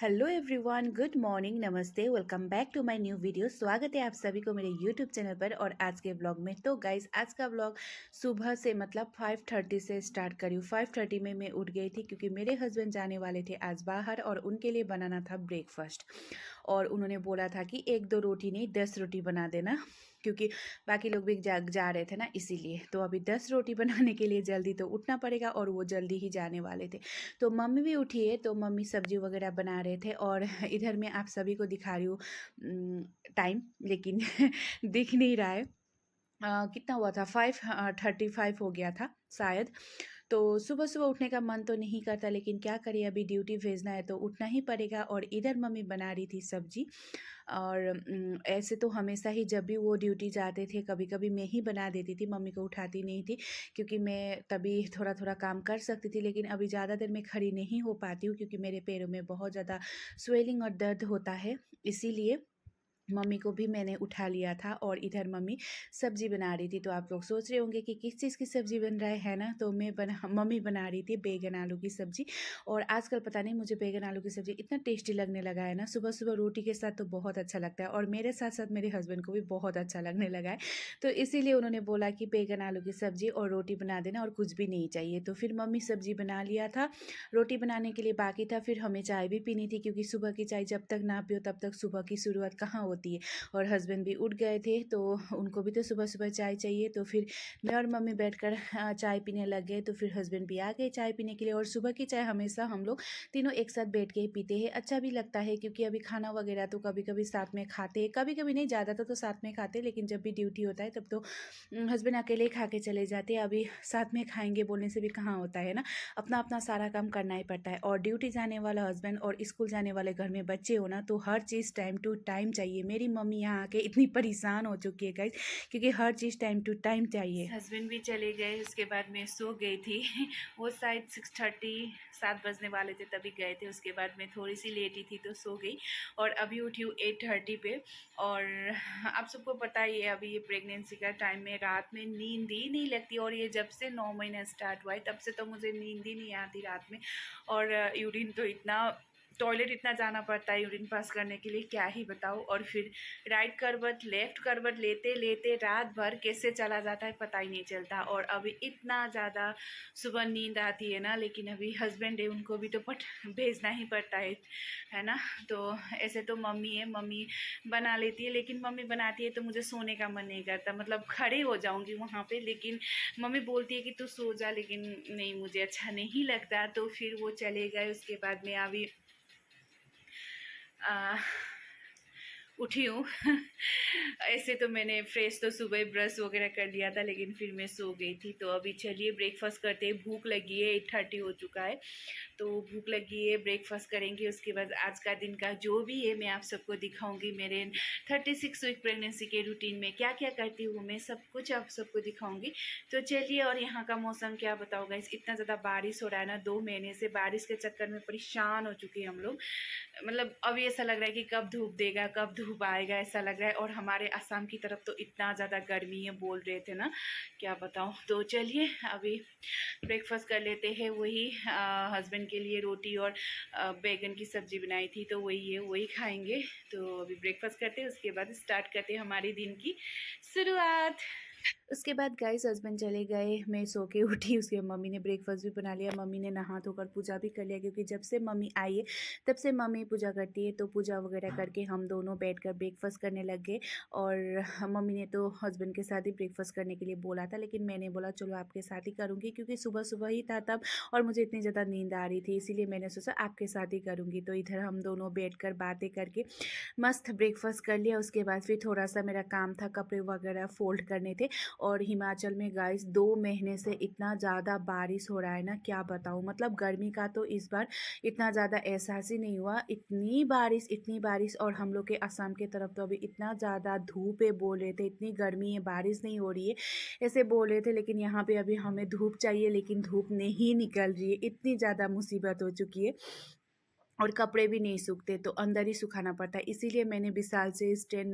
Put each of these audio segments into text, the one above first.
Hello everyone, good morning, नमस्ते, welcome back to my new video. स्वागत है आप सभी को मेरे यूट्यूब चैनल पर और आज के ब्लॉग में। तो गाइज आज का ब्लॉग सुबह से मतलब 5:30 से स्टार्ट करी हूँ। 5:30 में मैं उठ गई थी क्योंकि मेरे हस्बैंड जाने वाले थे आज बाहर और उनके लिए बनाना था ब्रेकफास्ट। और उन्होंने बोला था कि 1-2 रोटी नहीं 10 रोटी बना देना, क्योंकि बाकी लोग भी जा रहे थे ना, इसीलिए। तो अभी 10 रोटी बनाने के लिए जल्दी तो उठना पड़ेगा और वो जल्दी ही जाने वाले थे। तो मम्मी भी उठी है, तो मम्मी सब्जी वगैरह बना रहे थे और इधर मैं आप सभी को दिखा रही हूँ टाइम, लेकिन दिख नहीं रहा है। कितना हुआ था 5:35 हो गया था शायद। तो सुबह सुबह उठने का मन तो नहीं करता, लेकिन क्या करिए, अभी ड्यूटी भेजना है तो उठना ही पड़ेगा। और इधर मम्मी बना रही थी सब्जी। और ऐसे तो हमेशा ही जब भी वो ड्यूटी जाते थे कभी कभी मैं ही बना देती थी, मम्मी को उठाती नहीं थी, क्योंकि मैं तभी थोड़ा थोड़ा काम कर सकती थी। लेकिन अभी ज़्यादा देर मैं खड़ी नहीं हो पाती हूँ क्योंकि मेरे पैरों में बहुत ज़्यादा स्वेलिंग और दर्द होता है, इसीलिए मम्मी को भी मैंने उठा लिया था। और इधर मम्मी सब्ज़ी बना रही थी। तो आप लोग सोच रहे होंगे कि किस चीज़ की सब्ज़ी बन रहा है ना, तो मम्मी बना रही थी बैगन आलू की सब्ज़ी। और आजकल पता नहीं मुझे बैगन आलू की सब्ज़ी इतना टेस्टी लगने लगा है ना, सुबह सुबह रोटी के साथ तो बहुत अच्छा लगता है और मेरे साथ साथ मेरे हस्बैंड को भी बहुत अच्छा लगने लगा है। तो इसीलिए उन्होंने बोला कि बैगन आलू की सब्ज़ी और रोटी बना देना और कुछ भी नहीं चाहिए। तो फिर मम्मी सब्ज़ी बना लिया था, रोटी बनाने के लिए बाकी था। फिर हमें चाय भी पीनी थी, क्योंकि सुबह की चाय जब तक ना पियो तब तक सुबह की शुरुआत कहाँ होती है। और हस्बैंड भी उठ गए थे तो उनको भी तो सुबह सुबह चाय चाहिए। तो फिर मैं और मम्मी बैठकर चाय पीने लग गए। तो फिर हस्बैंड भी आ गए चाय पीने के लिए। और सुबह की चाय हमेशा हम लोग तीनों एक साथ बैठ के ही पीते हैं, अच्छा भी लगता है, क्योंकि अभी खाना वगैरह तो कभी कभी साथ में खाते हैं, कभी कभी नहीं, ज़्यादा तो साथ में खाते हैं, लेकिन जब भी ड्यूटी होता है तब तो हस्बैंड अकेले ही खा के चले जाते हैं। अभी साथ में खाएंगे बोलने से भी कहाँ होता है ना, अपना अपना सारा काम करना ही पड़ता है। और ड्यूटी जाने वाला हस्बैंड और स्कूल जाने वाले घर में बच्चे हो ना, तो हर चीज़ टाइम टू टाइम चाहिए। मेरी मम्मी यहाँ आके इतनी परेशान हो चुकी है गाइस, क्योंकि हर चीज़ टाइम टू टाइम चाहिए। हस्बैंड भी चले गए, उसके बाद मैं सो गई थी। वो शायद 6:30 7 बजने वाले थे तभी गए थे। उसके बाद मैं थोड़ी सी लेटी थी तो सो गई और अभी उठी हूँ 8:30 पे। और आप सबको पता ही है, अभी ये प्रेगनेंसी का टाइम में रात में नींद ही नहीं लगती। और ये जब से 9 महीना स्टार्ट हुआ है तब से तो मुझे नींद ही नहीं आती रात में। और यूरिन तो इतना, टॉयलेट इतना जाना पड़ता है यूरिन पास करने के लिए, क्या ही बताऊँ। और फिर राइट करवट लेफ़्ट करवट लेते लेते रात भर कैसे चला जाता है पता ही नहीं चलता। और अभी इतना ज़्यादा सुबह नींद आती है ना, लेकिन अभी हस्बैंड है, उनको भी तो भेजना ही पड़ता है ना। तो ऐसे तो मम्मी है, मम्मी बना लेती है, लेकिन मम्मी बनाती है तो मुझे सोने का मन नहीं करता, मतलब खड़े हो जाऊँगी वहाँ पे, लेकिन मम्मी बोलती है कि तू सो जा, लेकिन नहीं, मुझे अच्छा नहीं लगता। तो फिर वो चले गए। उसके बाद में अभी उठी हूँ। ऐसे तो मैंने फ्रेश तो सुबह ब्रश वगैरह कर लिया था, लेकिन फिर मैं सो गई थी। तो अभी चलिए ब्रेकफास्ट करते हैं, भूख लगी है, 8:30 हो चुका है तो भूख लगी है, ब्रेकफास्ट करेंगे। उसके बाद आज का दिन का जो भी है मैं आप सबको दिखाऊंगी। मेरे 36 वीक प्रेगनेंसी के रूटीन में क्या क्या करती हूँ मैं, सब कुछ आप सबको दिखाऊंगी। तो चलिए। और यहाँ का मौसम क्या बताओगे, इतना ज़्यादा बारिश हो रहा है ना, 2 महीने से बारिश के चक्कर में परेशान हो चुके हैं हम लोग। मतलब अभी ऐसा लग रहा है कि कब धूप देगा, कब धूप आएगा, ऐसा लग रहा है। और हमारे असम की तरफ तो इतना ज़्यादा गर्मी है, बोल रहे थे ना, क्या बताऊँ। तो चलिए अभी ब्रेकफास्ट कर लेते हैं। वही हस्बैंड के लिए रोटी और बैगन की सब्ज़ी बनाई थी, तो वही है, वही खाएंगे। तो अभी ब्रेकफास्ट करते हैं, उसके बाद स्टार्ट करते हैं हमारे दिन की शुरुआत। उसके बाद गाइस हस्बैंड चले गए, मैं सो के उठी। उसके मम्मी ने ब्रेकफास्ट भी बना लिया, मम्मी ने नहा धोकर पूजा भी कर लिया, क्योंकि जब से मम्मी आई है तब से मम्मी पूजा करती है। तो पूजा वगैरह करके हम दोनों बैठकर ब्रेकफास्ट करने लग गए। और मम्मी ने तो हस्बैंड के साथ ही ब्रेकफास्ट करने के लिए बोला था, लेकिन मैंने बोला चलो आपके साथ ही करूँगी, क्योंकि सुबह सुबह ही था तब और मुझे इतनी ज़्यादा नींद आ रही थी, इसीलिए मैंने सोचा आपके साथ ही करूँगी। तो इधर हम दोनों बैठ बातें करके मस्त ब्रेकफास्ट कर लिया। उसके बाद फिर थोड़ा सा मेरा काम था, कपड़े वगैरह फोल्ड करने थे। और हिमाचल में गाइस 2 महीने से इतना ज़्यादा बारिश हो रहा है ना, क्या बताऊँ। मतलब गर्मी का तो इस बार इतना ज़्यादा एहसास ही नहीं हुआ, इतनी बारिश इतनी बारिश। और हम लोग के असम के तरफ तो अभी इतना ज़्यादा धूप है, बोल रहे थे इतनी गर्मी है, बारिश नहीं हो रही है, ऐसे बोल रहे थे। लेकिन यहाँ पे अभी हमें धूप चाहिए, लेकिन धूप नहीं निकल रही है, इतनी ज़्यादा मुसीबत हो चुकी है। और कपड़े भी नहीं सूखते, तो अंदर ही सुखाना पड़ता है। इसीलिए मैंने विशाल से स्टैंड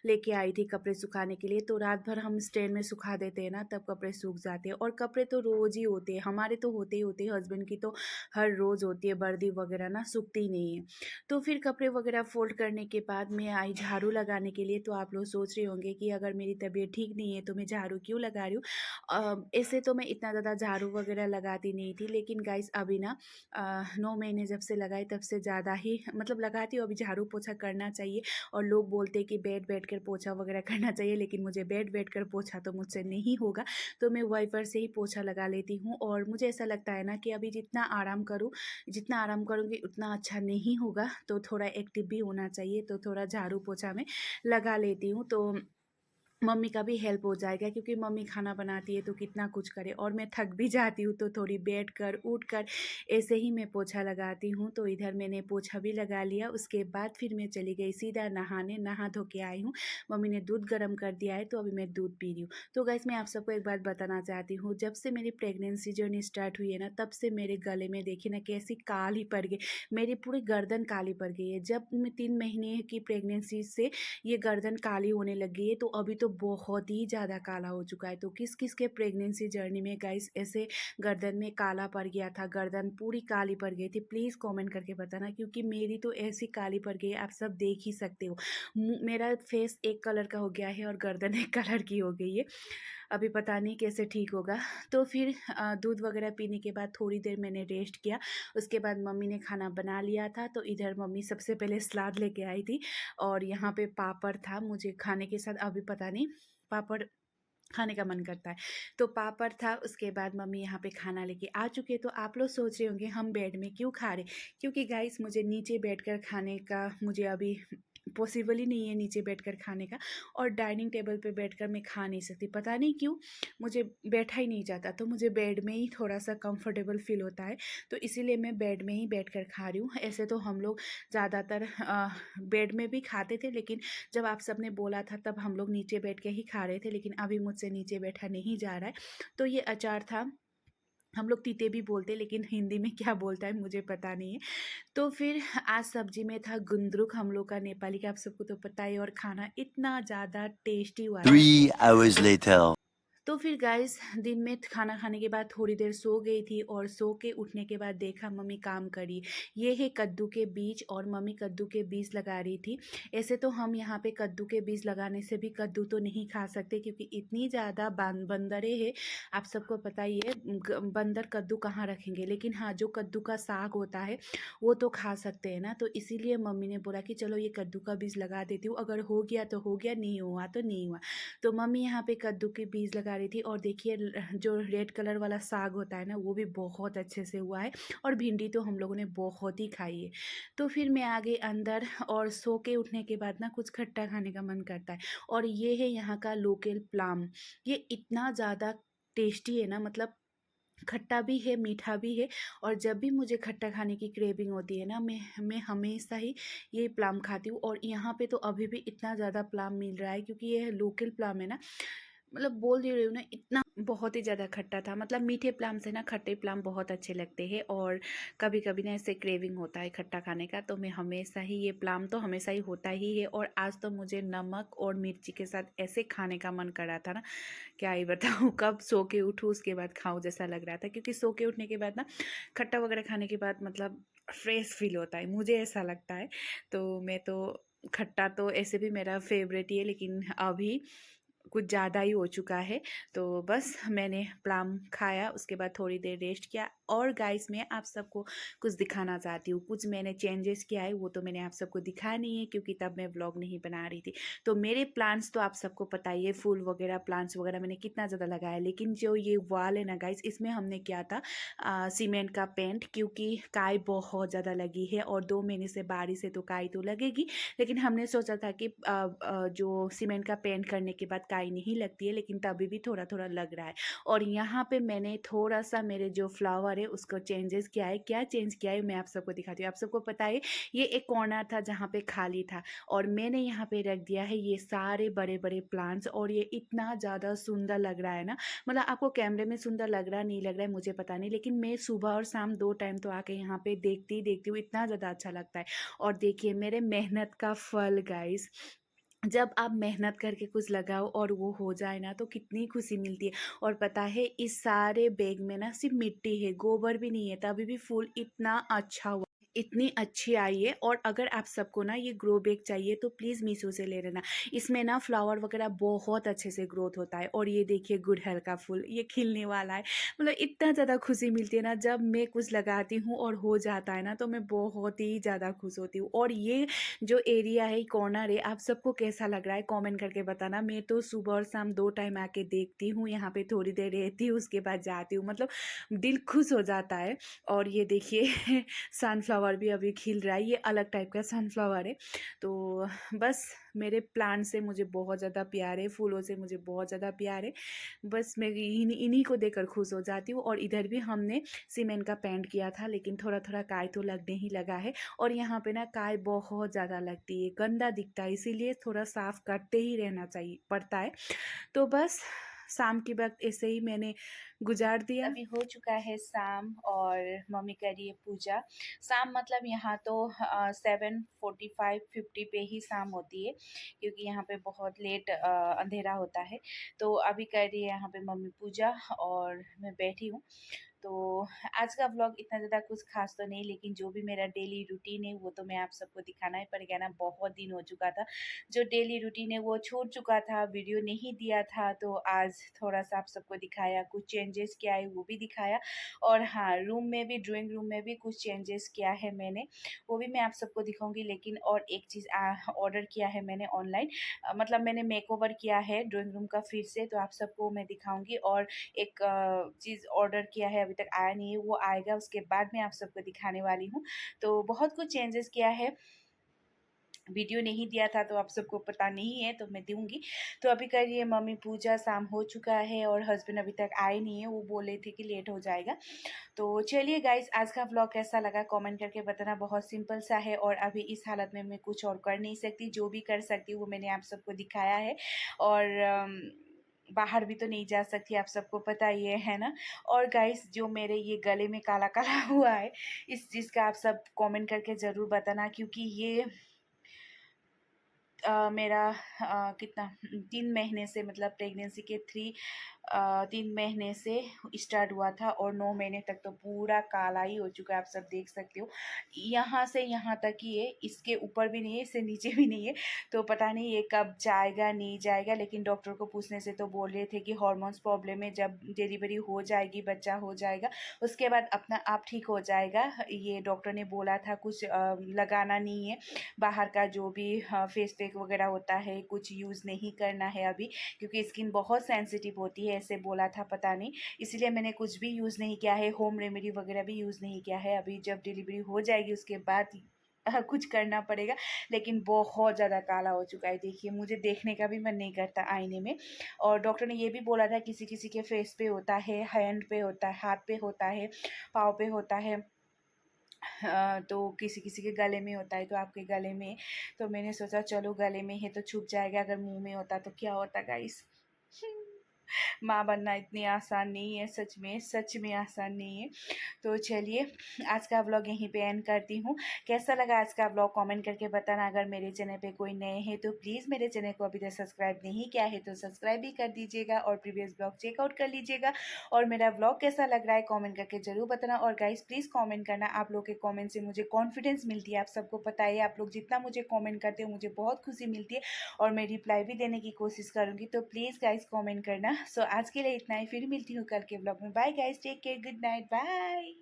लेके आई थी कपड़े सुखाने के लिए। तो रात भर हम स्टैंड में सुखा देते हैं ना, तब कपड़े सूख जाते हैं। और कपड़े तो रोज़ ही होते हैं, हमारे तो होते ही होते हैं, हस्बैंड की तो हर रोज़ होती है, वर्दी वगैरह ना सूखती ही नहीं है। तो फिर कपड़े वगैरह फोल्ड करने के बाद मैं आई झाड़ू लगाने के लिए। तो आप लोग सोच रहे होंगे कि अगर मेरी तबीयत ठीक नहीं है तो मैं झाड़ू क्यों लगा रही हूँ। ऐसे तो मैं इतना ज़्यादा झाड़ू वगैरह लगाती नहीं थी, लेकिन गाइस अभी ना 9 महीने जब से लगाए तब से ज़्यादा ही मतलब लगाती हूँ। अभी झाड़ू पोछा करना चाहिए, और लोग बोलते हैं कि बैठ कर पोछा वगैरह करना चाहिए, लेकिन मुझे बैठ कर पोछा तो मुझसे नहीं होगा। तो मैं वाइपर से ही पोछा लगा लेती हूँ। और मुझे ऐसा लगता है ना कि अभी जितना आराम करूँगी उतना अच्छा नहीं होगा, तो थोड़ा एक्टिव भी होना चाहिए। तो थोड़ा झाड़ू पोछा में लगा लेती हूँ, तो मम्मी का भी हेल्प हो जाएगा, क्योंकि मम्मी खाना बनाती है तो कितना कुछ करे, और मैं थक भी जाती हूँ, तो थोड़ी बैठ कर उठ कर ऐसे ही मैं पोछा लगाती हूँ। तो इधर मैंने पोछा भी लगा लिया। उसके बाद फिर मैं चली गई सीधा नहाने, नहा धो के आई हूँ। मम्मी ने दूध गर्म कर दिया है, तो अभी मैं दूध पी रही हूँ। तो गाइस मैं आप सबको एक बात बताना चाहती हूँ, जब से मेरी प्रेगनेंसी जर्नी स्टार्ट हुई है ना, तब से मेरे गले में देखिए ना कैसी काली पड़ गई, मेरी पूरी गर्दन काली पड़ गई है। जब मैं 3 महीने की प्रेगनेंसी से ये गर्दन काली होने लगी है, तो अभी तो बहुत ही ज़्यादा काला हो चुका है। तो किस किस के प्रेगनेंसी जर्नी में गाइस ऐसे गर्दन में काला पड़ गया था, गर्दन पूरी काली पड़ गई थी, प्लीज़ कमेंट करके बताना, क्योंकि मेरी तो ऐसी काली पड़ गई है, आप सब देख ही सकते हो। मेरा फेस एक कलर का हो गया है और गर्दन एक कलर की हो गई है। अभी पता नहीं कैसे ठीक होगा। तो फिर दूध वगैरह पीने के बाद थोड़ी देर मैंने रेस्ट किया। उसके बाद मम्मी ने खाना बना लिया था, तो इधर मम्मी सबसे पहले सलाद लेके आई थी, और यहाँ पे पापड़ था मुझे खाने के साथ। अभी पता नहीं पापड़ खाने का मन करता है, तो पापड़ था। उसके बाद मम्मी यहाँ पे खाना लेके आ चुके। तो आप लोग सोच रहे होंगे हम बेड में क्यों खा रहे, क्योंकि गाइस मुझे नीचे बैठकर खाने का मुझे अभी पॉसिबल ही नहीं है नीचे बैठकर खाने का, और डाइनिंग टेबल पे बैठकर मैं खा नहीं सकती, पता नहीं क्यों मुझे बैठा ही नहीं जाता। तो मुझे बेड में ही थोड़ा सा कंफर्टेबल फील होता है, तो इसीलिए मैं बेड में ही बैठकर खा रही हूँ। ऐसे तो हम लोग ज़्यादातर बेड में भी खाते थे, लेकिन जब आप सबने बोला था तब हम लोग नीचे बैठ के ही खा रहे थे, लेकिन अभी मुझसे नीचे बैठा नहीं जा रहा है। तो ये अचार था, हम लोग तीते भी बोलते हैं, लेकिन हिंदी में क्या बोलता है मुझे पता नहीं है। तो फिर आज सब्जी में था गुंदरुक, हम लोग का नेपाली का आप सबको तो पता है, और खाना इतना ज़्यादा टेस्टी हुआ था। 3 hours later. तो फिर गाइस दिन में खाना खाने के बाद थोड़ी देर सो गई थी, और सो के उठने के बाद देखा मम्मी काम करी। ये है कद्दू के बीज, और मम्मी कद्दू के बीज लगा रही थी। ऐसे तो हम यहाँ पे कद्दू के बीज लगाने से भी कद्दू तो नहीं खा सकते, क्योंकि इतनी ज़्यादा बंदरें हैं, आप सबको पता ही है। बंदर कद्दू कहाँ रखेंगे, लेकिन हाँ जो कद्दू का साग होता है वो तो खा सकते हैं ना। तो इसीलिए मम्मी ने बोला कि चलो ये कद्दू का बीज लगा देती हूँ, अगर हो गया तो हो गया, नहीं हुआ तो नहीं हुआ। तो मम्मी यहाँ पे कद्दू के बीज लगा रही थी, और देखिए जो रेड कलर वाला साग होता है ना, वो भी बहुत अच्छे से हुआ है, और भिंडी तो हम लोगों ने बहुत ही खाई है। तो फिर मैं आ गई अंदर, और सो के उठने के बाद ना कुछ खट्टा खाने का मन करता है। और ये है यहाँ का लोकल प्लम, ये इतना ज़्यादा टेस्टी है ना, मतलब खट्टा भी है मीठा भी है। और जब भी मुझे खट्टा खाने की क्रेविंग होती है ना, मैं हमेशा ही ये प्लम खाती हूँ। और यहाँ पे तो अभी भी इतना ज़्यादा प्लम मिल रहा है, क्योंकि ये लोकल प्लम है ना, मतलब बोल दे रही हूँ ना, इतना बहुत ही ज़्यादा खट्टा था। मतलब मीठे प्लम से ना खट्टे प्लम बहुत अच्छे लगते हैं, और कभी कभी ना ऐसे क्रेविंग होता है खट्टा खाने का, तो मैं हमेशा ही ये प्लम तो हमेशा ही होता ही है। और आज तो मुझे नमक और मिर्ची के साथ ऐसे खाने का मन कर रहा था ना, क्या ही बताऊँ। कब सो के उठूँ उसके बाद खाऊँ जैसा लग रहा था, क्योंकि सो के उठने के बाद ना खट्टा वगैरह खाने के बाद मतलब फ्रेश फील होता है, मुझे ऐसा लगता है। तो मैं तो खट्टा तो ऐसे भी मेरा फेवरेट ही है, लेकिन अभी कुछ ज़्यादा ही हो चुका है। तो बस मैंने प्लम खाया, उसके बाद थोड़ी देर रेस्ट किया। और गाइस मैं आप सबको कुछ दिखाना चाहती हूँ, कुछ मैंने चेंजेस किया है, वो तो मैंने आप सबको दिखाया नहीं है, क्योंकि तब मैं व्लॉग नहीं बना रही थी। तो मेरे प्लांट्स तो आप सबको पता ही है, फूल वगैरह प्लांट्स वगैरह मैंने कितना ज़्यादा लगाया है। लेकिन जो ये वाल है ना गाइस, इसमें हमने किया था सीमेंट का पेंट, क्योंकि काई बहुत ज़्यादा लगी है, और 2 महीने से बारिश है तो काई तो लगेगी। लेकिन हमने सोचा था कि जो सीमेंट का पेंट करने के बाद काई नहीं लगती है, लेकिन तभी भी थोड़ा थोड़ा लग रहा है। और यहाँ पे मैंने थोड़ा सा मेरे जो फ्लावर है उसको चेंजेस किया है। क्या चेंज किया है मैं आप सबको दिखाती हूँ। आप सबको पता है ये एक कॉर्नर था जहाँ पे खाली था, और मैंने यहाँ पे रख दिया है ये सारे बड़े बड़े प्लांट्स। और ये इतना ज़्यादा सुंदर लग रहा है ना, मतलब आपको कैमरे में सुंदर लग रहा है नहीं लग रहा है मुझे पता नहीं, लेकिन मैं सुबह और शाम 2 टाइम तो आके यहाँ पे देखती ही देखती हूँ, इतना ज़्यादा अच्छा लगता है। और देखिए मेरे मेहनत का फल गाइस, जब आप मेहनत करके कुछ लगाओ और वो हो जाए ना तो कितनी खुशी मिलती है। और पता है इस सारे बैग में ना सिर्फ मिट्टी है, गोबर भी नहीं है, तभी भी फूल इतना अच्छा हुआ, इतनी अच्छी आई है। और अगर आप सबको ना ये ग्रो बैग चाहिए तो प्लीज़ मीशो से ले लेना। इसमें ना फ्लावर वगैरह बहुत अच्छे से ग्रोथ होता है। और ये देखिए गुड़हल का फूल ये खिलने वाला है, मतलब इतना ज़्यादा खुशी मिलती है ना जब मैं कुछ लगाती हूँ और हो जाता है ना, तो मैं बहुत ही ज़्यादा खुश होती हूँ। और ये जो एरिया है कॉर्नर है, आप सबको कैसा लग रहा है कमेंट करके बताना। मैं तो सुबह और शाम 2 टाइम आके देखती हूँ, यहाँ पे थोड़ी देर रहती हूँ, उसके बाद जाती हूँ, मतलब दिल खुश हो जाता है। और ये देखिए सनफ्लावर भी अभी खिल रहा है, ये अलग टाइप का सनफ्लावर है। तो बस मेरे प्लांट से मुझे बहुत ज़्यादा प्यार है, फूलों से मुझे बहुत ज़्यादा प्यार है। बस मैं इन्हीं को देखकर खुश हो जाती हूँ। और इधर भी हमने सीमेंट का पेंट किया था, लेकिन थोड़ा थोड़ा काय तो लगने ही लगा है। और यहाँ पे ना काय बहुत ज़्यादा लगती है, गंदा दिखता है, इसीलिए थोड़ा साफ करते ही रहना चाहिए पड़ता है। तो बस शाम के वक्त ऐसे ही मैंने गुजार दिया। अभी हो चुका है शाम और मम्मी कर रही है पूजा। शाम मतलब यहाँ तो 7:45-50 पे ही शाम होती है, क्योंकि यहाँ पे बहुत लेट अंधेरा होता है। तो अभी कर रही है यहाँ पे मम्मी पूजा और मैं बैठी हूँ। तो आज का व्लॉग इतना ज़्यादा कुछ खास तो नहीं, लेकिन जो भी मेरा डेली रूटीन है वो तो मैं आप सबको दिखाना ही पड़ेगा ना। बहुत दिन हो चुका था जो डेली रूटीन है वो छूट चुका था, वीडियो नहीं दिया था, तो आज थोड़ा सा आप सबको दिखाया, कुछ चेंजेस किया है वो भी दिखाया। और हाँ, रूम में भी, ड्राइंग रूम में भी कुछ चेंजेस किया है मैंने, वो भी मैं आप सबको दिखाऊंगी। लेकिन और एक चीज़ ऑर्डर किया है मैंने ऑनलाइन, मतलब मैंने मेकओवर किया है ड्राइंग रूम का फिर से, तो आप सबको मैं दिखाऊंगी। और एक चीज़ ऑर्डर किया है, अभी तक आया नहीं है, वो आएगा उसके बाद मैं आप सबको दिखाने वाली हूँ। तो बहुत कुछ चेंजेस किया है, वीडियो नहीं दिया था तो आप सबको पता नहीं है, तो मैं दूंगी। तो अभी करिए मम्मी पूजा, शाम हो चुका है और हस्बैंड अभी तक आए नहीं है, वो बोले थे कि लेट हो जाएगा। तो चलिए गाइस, आज का व्लॉग कैसा लगा कमेंट करके बताना। बहुत सिंपल सा है और अभी इस हालत में मैं कुछ और कर नहीं सकती, जो भी कर सकती हूँ वो मैंने आप सबको दिखाया है। और बाहर भी तो नहीं जा सकती, आप सबको पता ही है ना। और गाइस जो मेरे ये गले में काला काला हुआ है, इस चीज़ का आप सब कमेंट करके ज़रूर बताना, क्योंकि ये मेरा कितना 3 महीने से, मतलब प्रेगनेंसी के 3 महीने से स्टार्ट हुआ था और 9 महीने तक तो पूरा काला ही हो चुका है, आप सब देख सकते हो। यहाँ से यहाँ तक ही है, इसके ऊपर भी नहीं है, इससे नीचे भी नहीं है। तो पता नहीं ये कब जाएगा नहीं जाएगा, लेकिन डॉक्टर को पूछने से तो बोल रहे थे कि हॉर्मोन्स प्रॉब्लम है, जब डिलीवरी हो जाएगी, बच्चा हो जाएगा, उसके बाद अपना आप ठीक हो जाएगा। ये डॉक्टर ने बोला था, कुछ लगाना नहीं है, बाहर का जो भी फेस पैक वगैरह होता है कुछ यूज़ नहीं करना है अभी, क्योंकि स्किन बहुत सेंसिटिव होती है, ऐसे बोला था, पता नहीं, इसलिए मैंने कुछ भी यूज़ नहीं किया है, होम रेमेडी वगैरह भी यूज़ नहीं किया है। अभी जब डिलीवरी हो जाएगी उसके बाद कुछ करना पड़ेगा। लेकिन बहुत ज़्यादा काला हो चुका है, देखिए मुझे देखने का भी मन नहीं करता आईने में। और डॉक्टर ने ये भी बोला था किसी किसी के फेस पे होता है, हैंड पे होता है, हाथ पे होता है, पाँव पे होता है, तो किसी किसी के गले में होता है, तो आपके गले में। तो मैंने सोचा चलो गले में है तो छुप जाएगा, अगर मुंह में होता तो क्या होता गाइस। माँ बनना इतनी आसान नहीं है, सच में आसान नहीं है। तो चलिए आज का व्लॉग यहीं पे एंड करती हूँ। कैसा लगा आज का व्लॉग कमेंट करके बताना। अगर मेरे चैनल पे कोई नए हैं तो प्लीज़ मेरे चैनल को अभी तक सब्सक्राइब नहीं किया है तो सब्सक्राइब भी कर दीजिएगा और प्रीवियस ब्लॉग चेकआउट कर लीजिएगा। और मेरा व्लॉग कैसा लग रहा है कमेंट करके ज़रूर बताना। और गाइस प्लीज़ कमेंट करना, आप लोग के कमेंट से मुझे कॉन्फिडेंस मिलती है, आप सबको पता है, आप लोग जितना मुझे कमेंट करते हो मुझे बहुत खुशी मिलती है और मैं रिप्लाई भी देने की कोशिश करूँगी। तो प्लीज़ गाइस कमेंट करना। सो आज के लिए इतना ही, फिर मिलती हूँ कल के ब्लॉग में। Bye guys, take care, good night, bye.